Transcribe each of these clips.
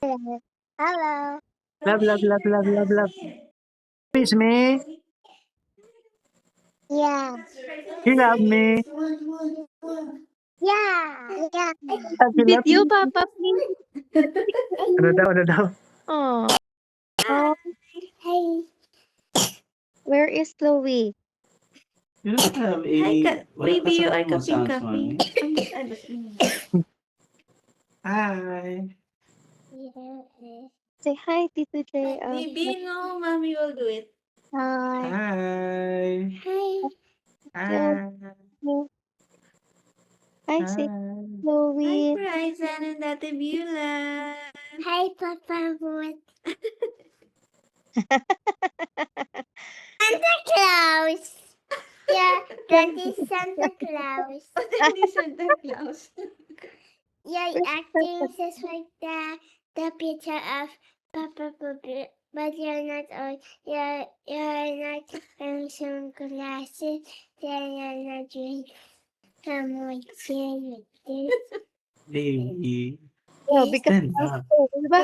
Hello. Love, love, love, love, love, love. Miss me. Yeah. You love me. Yeah. Yeah. Love you, love Video, you. Papa, please. Ano daw, ano daw? Oh. Oh, Hey. where is Chloe? You don't have a... wala Baby, you kasama are mo sounds, cupping. Mommy. Hi. Say hi, Tito J. Baby, no, mommy will do it. Hi. Hi. Hi. Hi. Hi, say Hi. Hi, Chloe. Bryson and Ate Beulah. Hi, Papa Wood. Santa Claus. Yeah, that is Santa Claus. Hindi Santa Claus. You're acting just like the picture of Papa Boob, but you're not old. You're not wearing some glasses. You're not doing some like this. Baby. Yeah, because Stand up. diba?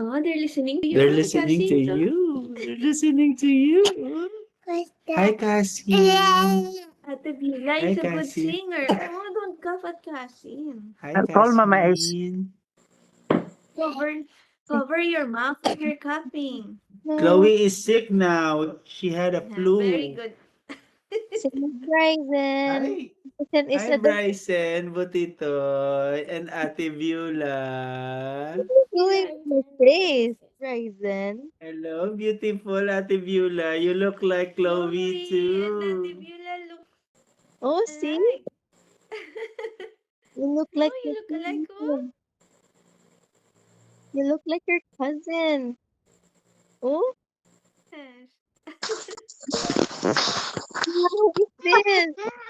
Oh, they're listening to you. They're listening to Cassie. you. They're listening to you. What's Hi, that? Cassie. Ate Beulah Hi, is a good Cassie. singer. Oh, don't cough at Cassie. Hi, I'll call Mama Ace. Cassie. Cover your mouth when you're coughing. Chloe is sick now. She had a Yeah, flu. very good. Say Bryson. Hi. Bryson is Hi, a Bryson, Butitoy, and Ate Beulah. doing my face, Bryson. Hello, beautiful Ate Beulah. You look like Chloe And Ate too. Beulah look Oh, see? alike. You look Oh, like you your look alike, oh. cousin. You look like your cousin. Oh, Yes. what is this?